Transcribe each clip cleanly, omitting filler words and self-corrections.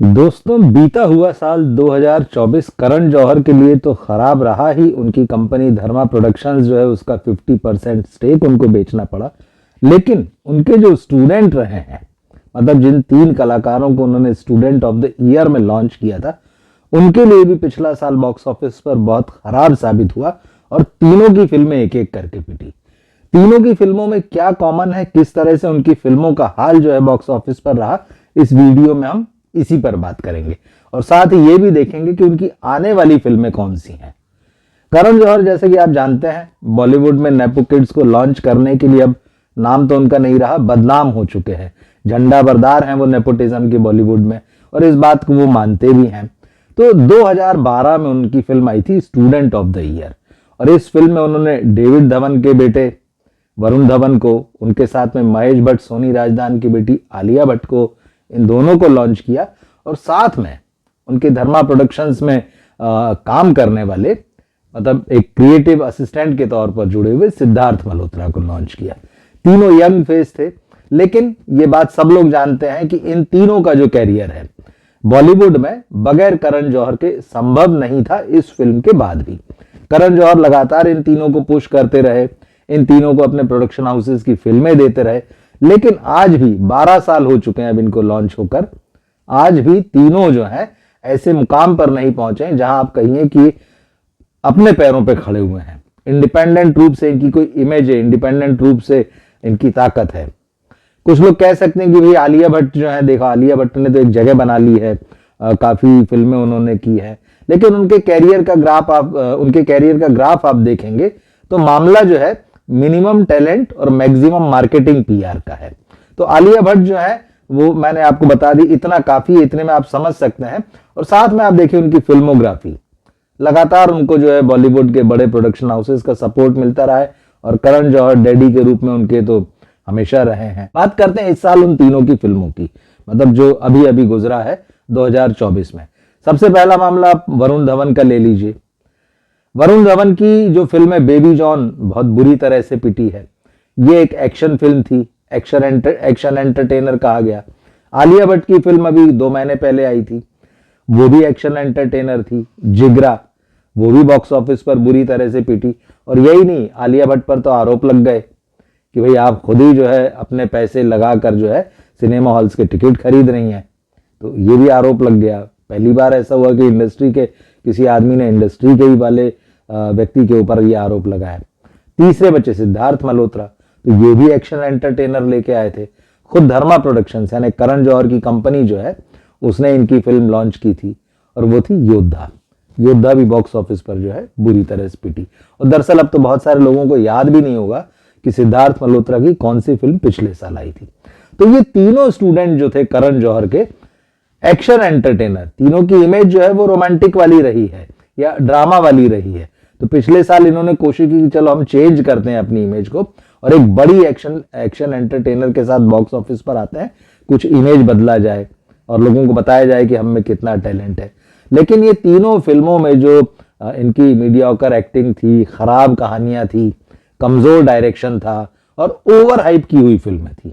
दोस्तों, बीता हुआ साल 2024 करण जौहर के लिए तो खराब रहा ही। उनकी कंपनी धर्मा प्रोडक्शंस जो है उसका 50% स्टेक उनको बेचना पड़ा। लेकिन उनके जो स्टूडेंट रहे हैं, मतलब जिन 3 कलाकारों को उन्होंने स्टूडेंट ऑफ द ईयर में लॉन्च किया था, उनके लिए भी पिछला साल बॉक्स ऑफिस पर बहुत खराब साबित हुआ और तीनों की फिल्में एक एक करके पिटी। तीनों की फिल्मों में क्या कॉमन है, किस तरह से उनकी फिल्मों का हाल जो है बॉक्स ऑफिस पर रहा, इस वीडियो में हम इसी पर बात करेंगे। और साथ ही ये भी देखेंगे कि उनकी आने वाली फिल्में कौन सी हैं। करण जौहर, जैसे कि आप जानते हैं, बॉलीवुड में नेपो किड्स को लॉन्च करने के लिए अब नाम तो उनका नहीं रहा, बदनाम हो चुके हैं। झंडा बरदार हैं वो नेपोटिज्म के बॉलीवुड में, और इस बात को वो मानते भी हैं। तो 2012 में उनकी फिल्म आई थी स्टूडेंट ऑफ द ईयर, और इस फिल्म में उन्होंने डेविड धवन के बेटे वरुण धवन को, उनके साथ में महेश भट्ट, सोनी राजदान की बेटी आलिया भट्ट को, इन दोनों को लॉन्च किया। और साथ में उनके धर्मा प्रोडक्शंस में काम करने वाले, मतलब एक क्रिएटिव असिस्टेंट के तौर पर जुड़े हुए सिद्धार्थ मल्होत्रा को लॉन्च किया। तीनों यंग फेस थे, लेकिन ये बात सब लोग जानते हैं कि इन तीनों का जो कैरियर है बॉलीवुड में बगैर करण जौहर के संभव नहीं था। इस फिल्म के बाद भी करण जौहर लगातार इन तीनों को पुश करते रहे, इन तीनों को अपने प्रोडक्शन हाउसेस की फिल्में देते रहे। लेकिन आज भी 12 साल हो चुके हैं अब इनको लॉन्च होकर, आज भी तीनों जो हैं ऐसे मुकाम पर नहीं पहुंचे जहां आप कहिए कि अपने पैरों पे खड़े हुए हैं। इंडिपेंडेंट रूप से इनकी कोई इमेज है, इंडिपेंडेंट रूप से इनकी ताकत है। कुछ लोग कह सकते हैं कि भाई आलिया भट्ट जो है, देखो आलिया भट्ट ने तो एक जगह बना ली है, काफी फिल्में उन्होंने की है। लेकिन उनके कैरियर का ग्राफ आप देखेंगे तो मामला जो है मिनिमम टैलेंट और मैक्सिमम मार्केटिंग पीआर का है। तो आलिया भट्ट जो है वो मैंने आपको बता दी, इतना काफी है, इतने में आप समझ सकते हैं। और साथ में आप देखिए उनकी फिल्मोग्राफी, लगातार उनको जो है बॉलीवुड के बड़े प्रोडक्शन हाउसेस का सपोर्ट मिलता रहा है, और करण जौहर डैडी के रूप में उनके तो हमेशा रहे हैं। बात करते हैं इस साल उन तीनों की फिल्मों की, मतलब जो अभी अभी गुजरा है 2024 में। सबसे पहला मामला आप वरुण धवन का ले लीजिए। वरुण धवन की जो फिल्म है बेबी जॉन, बहुत बुरी तरह से पिटी है। ये एक एक्शन फिल्म थी, एक्शन एंटरटेनर कहा गया। आलिया भट्ट की फिल्म अभी 2 महीने पहले आई थी, वो भी एक्शन एंटरटेनर थी। जिगरा, वो भी बॉक्स ऑफिस पर बुरी तरह से पिटी। और यही नहीं, आलिया भट्ट पर तो आरोप लग गए कि भाई आप खुद ही जो है अपने पैसे लगाकर जो है सिनेमा हॉल्स के टिकट खरीद रही हैं। तो ये भी आरोप लग गया। पहली बार ऐसा हुआ कि इंडस्ट्री के किसी आदमी ने इंडस्ट्री के ही वाले व्यक्ति के ऊपर ये आरोप लगाया। तीसरे बच्चे सिद्धार्थ मल्होत्रा, तो ये भी एक्शन एंटरटेनर लेके आए थे। खुद धर्मा प्रोडक्शंस यानी करण जौहर की कंपनी जो है उसने इनकी फिल्म लॉन्च की थी, और वो थी योद्धा। योद्धा भी बॉक्स ऑफिस पर जो है बुरी तरह से पिटी। और दरअसल अब तो बहुत सारे लोगों को याद भी नहीं होगा कि सिद्धार्थ मल्होत्रा की कौन सी फिल्म पिछले साल आई थी। तो ये तीनों स्टूडेंट जो थे करण जौहर के, एक्शन एंटरटेनर, तीनों की इमेज जो है वो रोमांटिक वाली रही है या ड्रामा वाली रही है। तो पिछले साल इन्होंने कोशिश की कि चलो हम चेंज करते हैं अपनी इमेज को, और एक बड़ी एक्शन एंटरटेनर के साथ बॉक्स ऑफिस पर आते हैं, कुछ इमेज बदला जाए और लोगों को बताया जाए कि हम में कितना टैलेंट है। लेकिन ये तीनों फिल्मों में जो इनकी मीडियोकर एक्टिंग थी, खराब कहानियां थी, कमजोर डायरेक्शन था और ओवर हाइप की हुई फिल्में थी,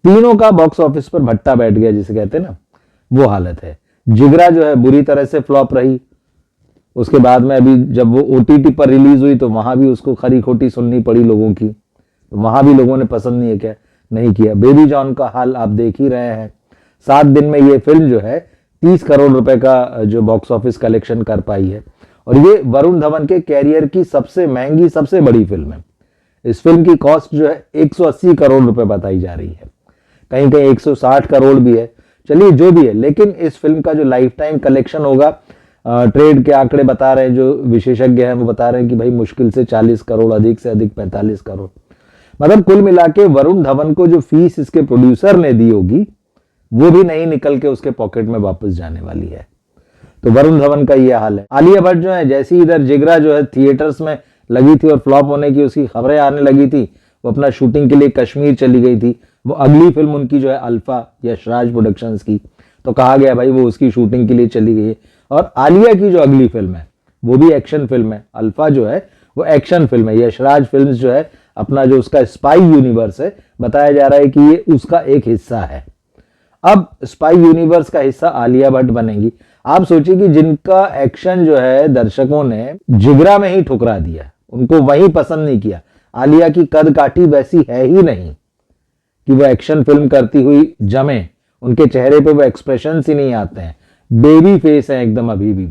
तीनों का बॉक्स ऑफिस पर भट्टा बैठ गया जिसे कहते हैं ना, वो हालत है। जिगरा जो है बुरी तरह से फ्लॉप रही। उसके बाद में अभी जब वो ओटीटी पर रिलीज हुई तो वहां भी उसको खरी खोटी सुननी पड़ी लोगों की, तो वहां भी लोगों ने पसंद नहीं किया। बेबी जॉन का हाल आप देख ही रहे हैं। 7 दिन में ये फिल्म जो है 30 करोड़ रुपए का जो बॉक्स ऑफिस कलेक्शन कर पाई है, और ये वरुण धवन के कैरियर की सबसे महंगी, सबसे बड़ी फिल्म है। इस फिल्म की कॉस्ट जो है 180 करोड़ रुपए बताई जा रही है, कहीं कहीं 160 करोड़ भी है। चलिए जो भी है, लेकिन इस फिल्म का जो लाइफ टाइम कलेक्शन होगा, ट्रेड के आंकड़े बता रहे हैं, जो विशेषज्ञ हैं वो बता रहे हैं कि भाई मुश्किल से 40 करोड़, अधिक से अधिक 45 करोड़। मतलब कुल मिला के वरुण धवन को जो फीस इसके प्रोड्यूसर ने दी होगी वो भी नहीं निकल के उसके पॉकेट में वापस जाने वाली है। तो वरुण धवन का ये हाल है। आलिया भट्ट जो है, जैसी इधर जिगरा जो है थिएटर्स में लगी थी और फ्लॉप होने की उसकी खबरें आने लगी थी, वो अपना शूटिंग के लिए कश्मीर चली गई थी। वो अगली फिल्म उनकी जो है अल्फा, यशराज प्रोडक्शंस की, तो कहा गया भाई वो उसकी शूटिंग के लिए चली गई है। और आलिया की जो अगली फिल्म है वो भी एक्शन फिल्म है। अल्फा जो है वो एक्शन फिल्म है। यशराज फिल्म्स जो है अपना जो उसका स्पाई यूनिवर्स है, बताया जा रहा है कि ये उसका एक हिस्सा है। अब स्पाई यूनिवर्स का हिस्सा आलिया भट्ट बनेगी। आप सोचिए कि जिनका एक्शन जो है दर्शकों ने जिगरा में ही ठुकरा दिया, उनको वही पसंद नहीं किया। आलिया की कद काठी वैसी है ही नहीं कि वो एक्शन फिल्म करती हुई जमे, उनके चेहरे पे वो एक्सप्रेशन ही नहीं आते हैं, बेबी फेस है एकदम अभी भी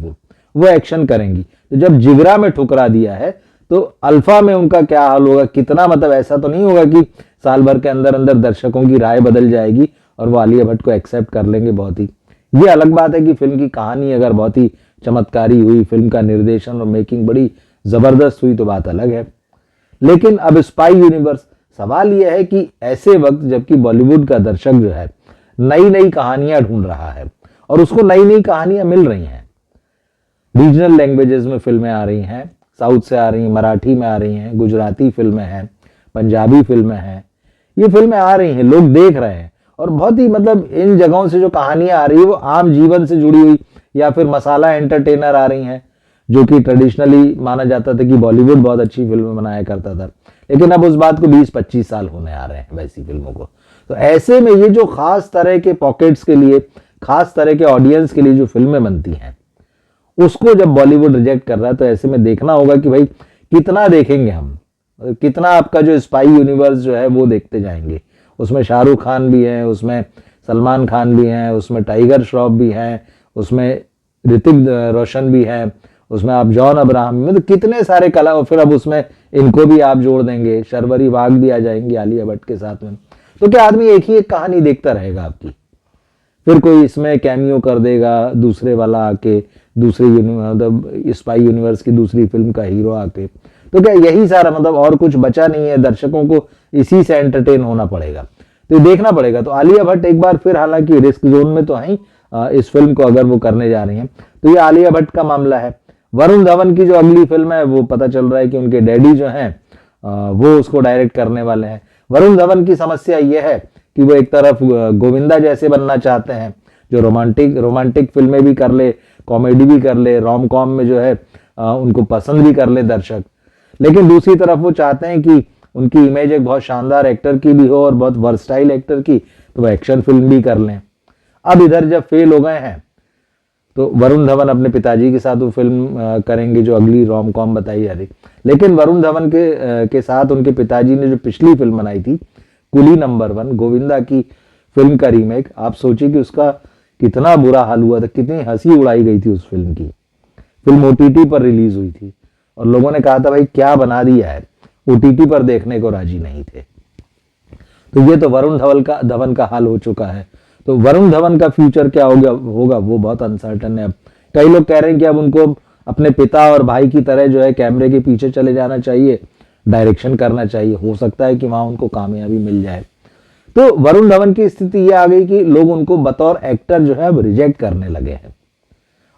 वो एक्शन करेंगी। तो जब जिगरा में ठुकरा दिया है तो अल्फा में उनका क्या हाल होगा, कितना मतलब ऐसा तो नहीं होगा कि साल भर के अंदर अंदर दर्शकों की राय बदल जाएगी और वो आलिया भट्ट को एक्सेप्ट कर लेंगे। बहुत ही ये अलग बात है कि फिल्म की कहानी अगर बहुत ही चमत्कारी हुई, फिल्म का निर्देशन और मेकिंग बड़ी जबरदस्त हुई तो बात अलग है। लेकिन अब स्पाई यूनिवर्स, सवाल यह है कि ऐसे वक्त जबकि बॉलीवुड का दर्शक जो है नई नई कहानियां ढूंढ रहा है और उसको नई नई कहानियां मिल रही हैं, रीजनल लैंग्वेजेस में फिल्में आ रही हैं, साउथ से आ रही हैं, मराठी में आ रही हैं, गुजराती फिल्में हैं, पंजाबी फिल्में हैं, ये फिल्में आ रही हैं, लोग देख रहे हैं और बहुत ही मतलब इन जगहों से जो कहानियां आ रही है वो आम जीवन से जुड़ी हुई या फिर मसाला एंटरटेनर आ रही हैं, जो कि ट्रेडिशनली माना जाता था कि बॉलीवुड बहुत अच्छी फिल्में बनाया करता था, लेकिन अब उस बात को 20-25 साल होने आ रहे हैं वैसी फिल्मों को। तो ऐसे में ये जो खास तरह के पॉकेट्स के लिए, खास तरह के ऑडियंस के लिए जो फिल्में बनती हैं, उसको जब बॉलीवुड रिजेक्ट कर रहा है तो ऐसे में देखना होगा कि भाई कितना देखेंगे हम, कितना आपका जो स्पाई यूनिवर्स जो है वो देखते जाएंगे। उसमें शाहरुख खान भी है, उसमें सलमान खान भी हैं, उसमें टाइगर श्रॉफ भी हैं, उसमें ऋतिक रोशन भी है, उसमें आप जॉन अब्राहम, मतलब कितने सारे कला, और फिर अब उसमें इनको भी आप जोड़ देंगे, शर्वरी वाघ भी आ जाएंगी आलिया भट्ट के साथ में। तो क्या आदमी एक ही एक कहानी देखता रहेगा आपकी? फिर कोई इसमें कैमियो कर देगा दूसरे वाला आके, दूसरे मतलब स्पाई यूनिवर्स की दूसरी फिल्म का हीरो आके, तो क्या यही सारा मतलब और कुछ बचा नहीं है? दर्शकों को इसी से एंटरटेन होना पड़ेगा, तो ये देखना पड़ेगा। तो आलिया भट्ट एक बार फिर, हालांकि रिस्क जोन में तो है इस फिल्म को अगर वो करने जा रही हैं, तो ये आलिया भट्ट का मामला है। वरुण धवन की जो अगली फिल्म है वो पता चल रहा है कि उनके डैडी जो हैं वो उसको डायरेक्ट करने वाले हैं। वरुण धवन की समस्या यह है कि वो एक तरफ गोविंदा जैसे बनना चाहते हैं, जो रोमांटिक फिल्में भी कर ले, कॉमेडी भी कर ले, रोम कॉम में जो है उनको पसंद भी कर ले दर्शक, लेकिन दूसरी तरफ वो चाहते हैं कि उनकी इमेज एक बहुत शानदार एक्टर की भी हो और बहुत वर्सटाइल एक्टर की, तो वो एक्शन फिल्म भी कर लें। अब इधर जब फेल हो गए हैं तो वरुण धवन अपने पिताजी के साथ वो फिल्म करेंगे जो अगली रोम कॉम बताई जा रही। लेकिन वरुण धवन के साथ उनके पिताजी ने जो पिछली फिल्म बनाई थी कुली नंबर 1, गोविंदा की फिल्म का रीमेक, आप सोचिए कि उसका कितना बुरा हाल हुआ था, कितनी हंसी उड़ाई गई थी उस फिल्म की। फिल्म ओटीटी पर रिलीज हुई थी और लोगों ने कहा था भाई क्या बना दिया है, ओटीटी पर देखने को राजी नहीं थे। तो ये तो वरुण धवन का हाल हो चुका है। तो वरुण धवन का फ्यूचर क्या होगा वो बहुत अनसर्टन है। अब कई लोग कह रहे हैं कि अब उनको अपने पिता और भाई की तरह जो है कैमरे के पीछे चले जाना चाहिए, डायरेक्शन करना चाहिए, हो सकता है कि वहां उनको कामयाबी मिल जाए। तो वरुण धवन की स्थिति यह आ गई कि लोग उनको बतौर एक्टर जो है अब रिजेक्ट करने लगे हैं।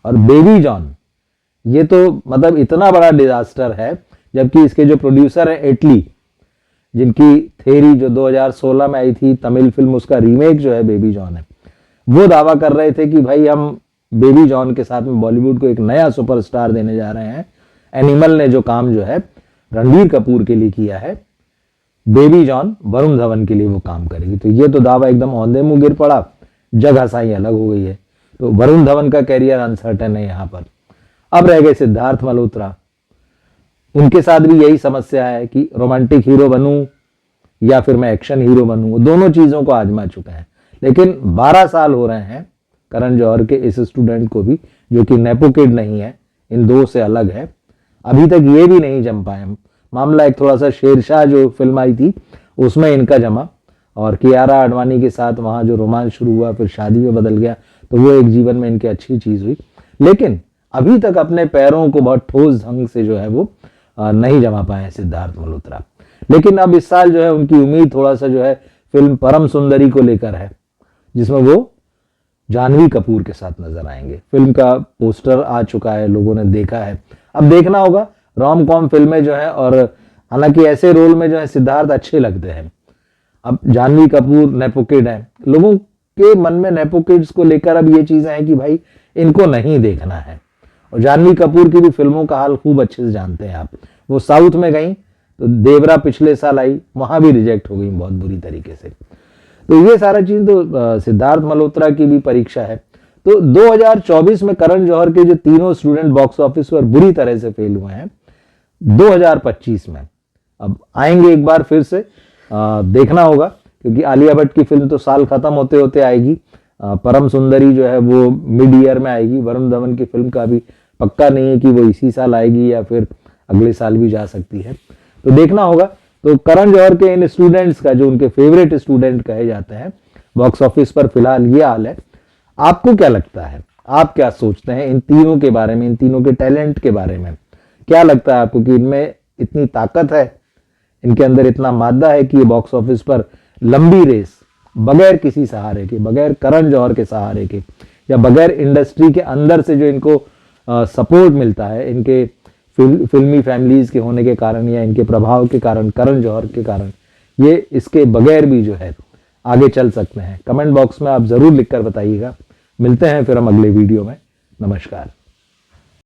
और बेबी जॉन, ये तो मतलब इतना बड़ा डिजास्टर है, जबकि इसके जो प्रोड्यूसर है एटली, जिनकी थेरी जो 2016 में आई थी तमिल फिल्म, उसका रीमेक जो है बेबी जॉन है, वो दावा कर रहे थे कि भाई हम बेबी जॉन के साथ में बॉलीवुड को एक नया सुपरस्टार देने जा रहे हैं। एनिमल ने जो काम जो है रणबीर कपूर के लिए किया है, बेबी जॉन वरुण धवन के लिए वो काम करेगी। तो ये तो दावा एकदम औंधे मुंह गिर पड़ा, जगह साई अलग हो गई है। तो वरुण धवन का कैरियर अनसर्टन है यहाँ पर। अब रह गए सिद्धार्थ मल्होत्रा, उनके साथ भी यही समस्या है कि रोमांटिक हीरो बनूं या फिर मैं एक्शन हीरो बनूं, वो दोनों चीजों को आजमा चुके हैं। लेकिन 12 साल हो रहे हैं करण जौहर के इस स्टूडेंट को भी, जो कि नेपो किड नहीं है, इन दो से अलग है, अभी तक ये भी नहीं जम पाए। मामला एक थोड़ा सा शेरशाह जो फिल्म आई थी उसमें इनका जमा, और कियारा आडवाणी के साथ वहां जो रोमांस शुरू हुआ फिर शादी में बदल गया, तो वो एक जीवन में इनकी अच्छी चीज हुई। लेकिन अभी तक अपने पैरों को बहुत ठोस ढंग से जो है वो नहीं जमा पाए सिद्धार्थ मल्होत्रा। लेकिन अब इस साल जो है उनकी उम्मीद थोड़ा सा जो है फिल्म परम सुंदरी को लेकर है, जिसमें वो जानवी कपूर के साथ नजर आएंगे। फिल्म का पोस्टर आ चुका है, लोगों ने देखा है, अब देखना होगा। रोम कॉम फिल्में जो है, और हालांकि ऐसे रोल में जो है सिद्धार्थ अच्छे लगते हैं। अब जानवी कपूर नेपो किड है, लोगों के मन में नेपो किड्स को लेकर अब ये चीजें हैं कि भाई इनको नहीं देखना है। और जानवी कपूर की भी फिल्मों का हाल खूब अच्छे से जानते हैं आप। वो साउथ में गई तो देवरा पिछले साल आई, वहां भी रिजेक्ट हो गई बहुत बुरी तरीके से। तो ये सारा चीज तो सिद्धार्थ मल्होत्रा की भी परीक्षा है। तो 2024 में करण जौहर के जो तीनों स्टूडेंट बॉक्स ऑफिस पर बुरी तरह से फेल हुए हैं, 2025 में अब आएंगे एक बार फिर से। देखना होगा, क्योंकि आलिया भट्ट की फिल्म तो साल खत्म होते होते आएगी। परम सुंदरी जो है वो मिड ईयर में आएगी। वरुण धवन की फिल्म का भी पक्का नहीं है कि वो इसी साल आएगी या फिर अगले साल भी जा सकती है, तो देखना होगा। तो करण जौहर के इन स्टूडेंट्स का, जो उनके फेवरेट स्टूडेंट कहे जाते हैं, बॉक्स ऑफिस पर फिलहाल ये हाल है। आपको क्या लगता है, आप क्या सोचते हैं इन तीनों के बारे में, इन तीनों के टैलेंट के बारे में? क्या लगता है आपको कि इनमें इतनी ताकत है, इनके अंदर इतना मादा है कि ये बॉक्स ऑफिस पर लंबी रेस बगैर किसी सहारे के, बगैर करण जौहर के सहारे के, या बगैर इंडस्ट्री के अंदर से जो इनको सपोर्ट मिलता है, इनके फिल्मी फैमिलीज के होने के कारण या इनके प्रभाव के कारण, करण जौहर के कारण, ये इसके बगैर भी जो है आगे चल सकते हैं? कमेंट बॉक्स में आप जरूर लिखकर बताइएगा। मिलते हैं फिर हम अगले वीडियो में। नमस्कार।